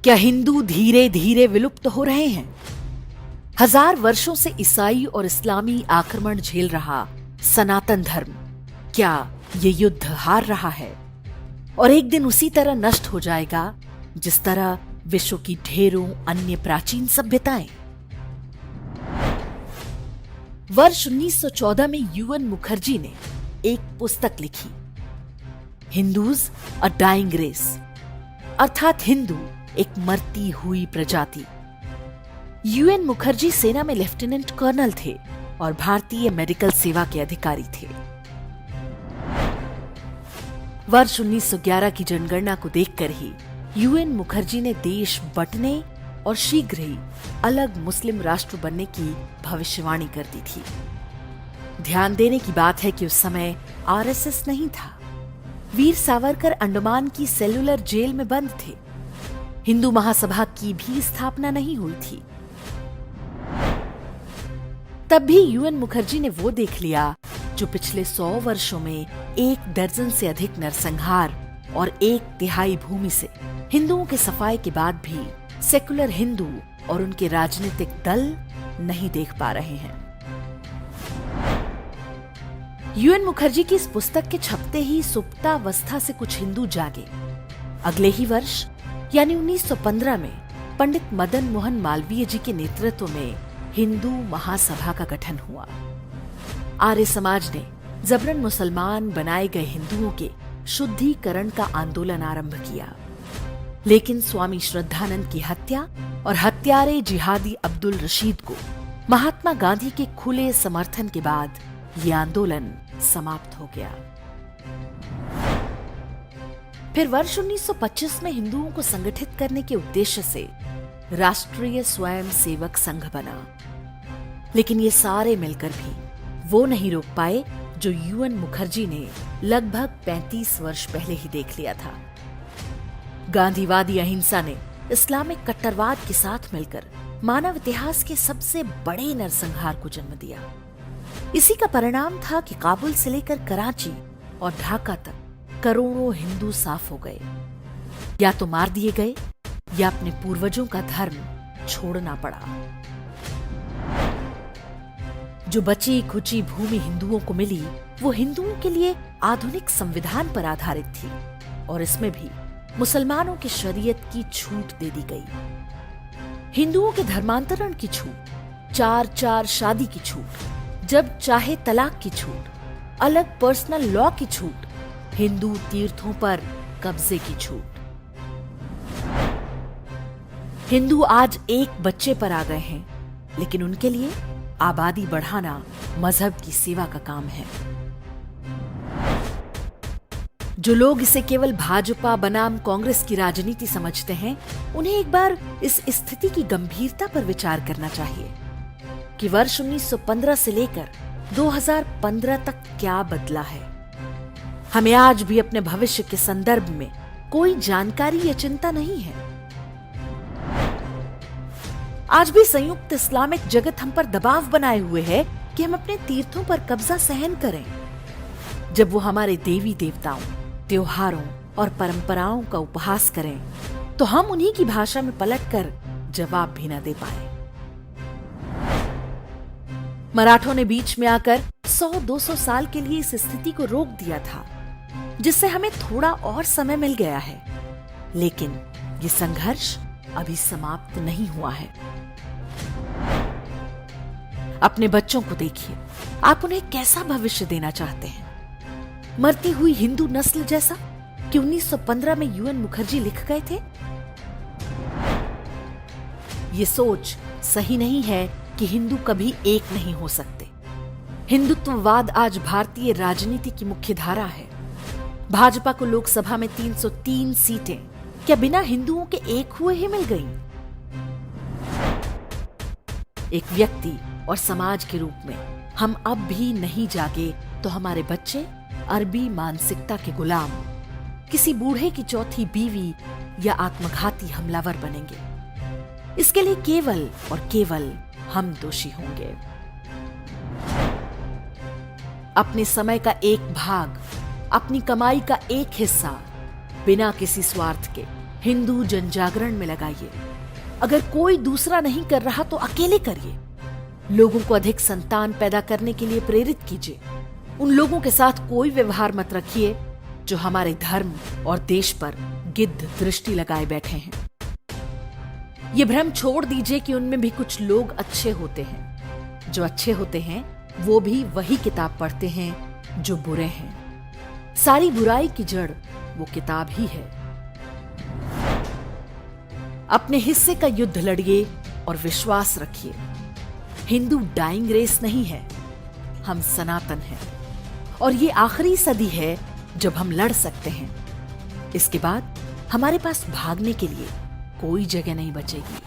क्या हिंदू धीरे धीरे विलुप्त हो रहे हैं? हजार वर्षों से ईसाई और इस्लामी आक्रमण झेल रहा सनातन धर्म, क्या ये युद्ध हार रहा है और एक दिन उसी तरह नष्ट हो जाएगा जिस तरह विश्व की ढेरों अन्य प्राचीन सभ्यताएं? वर्ष 1914 में यूएन मुखर्जी ने एक पुस्तक लिखी, हिंदूज अ डाइंग रेस, अर्थात हिंदू एक मरती हुई प्रजाति। यूएन मुखर्जी सेना में लेफ्टिनेंट कर्नल थे और भारतीय मेडिकल सेवा के अधिकारी थे। वर्ष 1911 की जनगणना को देखकर ही यूएन मुखर्जी ने देश बंटने और शीघ्र ही अलग मुस्लिम राष्ट्र बनने की भविष्यवाणी कर दी थी। ध्यान देने की बात है कि उस समय आरएसएस नहीं था। वीर सावरकर अंडमान की सेलुलर जेल में बंद थे। हिंदू महासभा की भी स्थापना नहीं हुई थी। तब भी यूएन मुखर्जी ने वो देख लिया जो पिछले 100 वर्षों में 1 दर्जन से अधिक नरसंहार और 1/3 भूमि से हिंदुओं के सफाए के बाद भी सेकुलर हिंदू और उनके राजनीतिक दल नहीं देख पा रहे हैं। यूएन मुखर्जी की इस पुस्तक के छपते ही सुप्तावस्था से कुछ हिंदू जागे। अगले ही वर्ष यानी 1915 में पंडित मदन मोहन मालवीय जी के नेतृत्व में हिंदू महासभा का गठन हुआ। आर्य समाज ने जबरन मुसलमान बनाए गए हिंदुओं के शुद्धिकरण का आंदोलन आरंभ किया, लेकिन स्वामी श्रद्धानंद की हत्या और हत्यारे जिहादी अब्दुल रशीद को महात्मा गांधी के खुले समर्थन के बाद ये आंदोलन समाप्त हो गया। फिर वर्ष 1925 में हिंदुओं को संगठित करने के उद्देश्य से राष्ट्रीय स्वयं सेवक संघ बना, लेकिन ये सारे मिलकर भी वो नहीं रोक पाए जो यूएन मुखर्जी ने लगभग 35 वर्ष पहले ही देख लिया था। गांधीवादी अहिंसा ने इस्लामिक कट्टरवाद के साथ मिलकर मानव इतिहास के सबसे बड़े नरसंहार को जन्म दिया। इसी का परिणाम था कि काबुल से लेकर कराची और ढाका तक करोड़ों हिंदू साफ हो गए, या तो मार दिए गए या अपने पूर्वजों का धर्म छोड़ना पड़ा। जो बची खुची भूमि हिंदुओं को मिली वो हिंदुओं के लिए आधुनिक संविधान पर आधारित थी और इसमें भी मुसलमानों की शरीयत की छूट दे दी गई। हिंदुओं के धर्मांतरण की छूट, 4-4 शादी की छूट, जब चाहे तलाक की छूट, अलग पर्सनल लॉ की छूट, हिंदू तीर्थों पर कब्जे की छूट। हिंदू आज एक बच्चे पर आ गए हैं, लेकिन उनके लिए आबादी बढ़ाना मजहब की सेवा का काम है। जो लोग इसे केवल भाजपा बनाम कांग्रेस की राजनीति समझते हैं, उन्हें एक बार इस स्थिति की गंभीरता पर विचार करना चाहिए कि वर्ष 1915 से लेकर 2015 तक क्या बदला है। हमें आज भी अपने भविष्य के संदर्भ में कोई जानकारी या चिंता नहीं है। आज भी संयुक्त इस्लामिक जगत हम पर दबाव बनाए हुए है कि हम अपने तीर्थों पर कब्जा सहन करें। जब वो हमारे देवी देवताओं, त्योहारों और परंपराओं का उपहास करें तो हम उन्हीं की भाषा में पलटकर जवाब भी न दे पाए। मराठों ने बीच में आकर 100-200 साल के लिए इस स्थिति को रोक दिया था, जिससे हमें थोड़ा और समय मिल गया है, लेकिन ये संघर्ष अभी समाप्त नहीं हुआ है। अपने बच्चों को देखिए, आप उन्हें कैसा भविष्य देना चाहते हैं? मरती हुई हिंदू नस्ल जैसा कि 1915 में यूएन मुखर्जी लिख गए थे? ये सोच सही नहीं है कि हिंदू कभी एक नहीं हो सकते। हिंदुत्ववाद आज भारतीय राजनीति की मुख्य धारा है। भाजपा को लोकसभा में 303 सीटें क्या बिना हिंदुओं के एक हुए ही मिल गईं? एक व्यक्ति और समाज के रूप में हम अब भी नहीं जागे तो हमारे बच्चे अरबी मानसिकता के गुलाम, किसी बूढ़े की चौथी बीवी या आत्मघाती हमलावर बनेंगे। इसके लिए केवल और केवल हम दोषी होंगे। अपने समय का एक भाग, अपनी कमाई का एक हिस्सा बिना किसी स्वार्थ के हिंदू जनजागरण में लगाइए। अगर कोई दूसरा नहीं कर रहा तो अकेले करिए। लोगों को अधिक संतान पैदा करने के लिए प्रेरित कीजिए। उन लोगों के साथ कोई व्यवहार मत रखिए जो हमारे धर्म और देश पर गिद्ध दृष्टि लगाए बैठे हैं। ये भ्रम छोड़ दीजिए कि उनमें भी कुछ लोग अच्छे होते हैं। जो अच्छे होते हैं वो भी वही किताब पढ़ते हैं जो बुरे हैं। सारी बुराई की जड़ वो किताब ही है। अपने हिस्से का युद्ध लड़िए और विश्वास रखिए। हिंदू डाइंग रेस नहीं है, हम सनातन हैं और ये आखिरी सदी है जब हम लड़ सकते हैं। इसके बाद हमारे पास भागने के लिए कोई जगह नहीं बचेगी।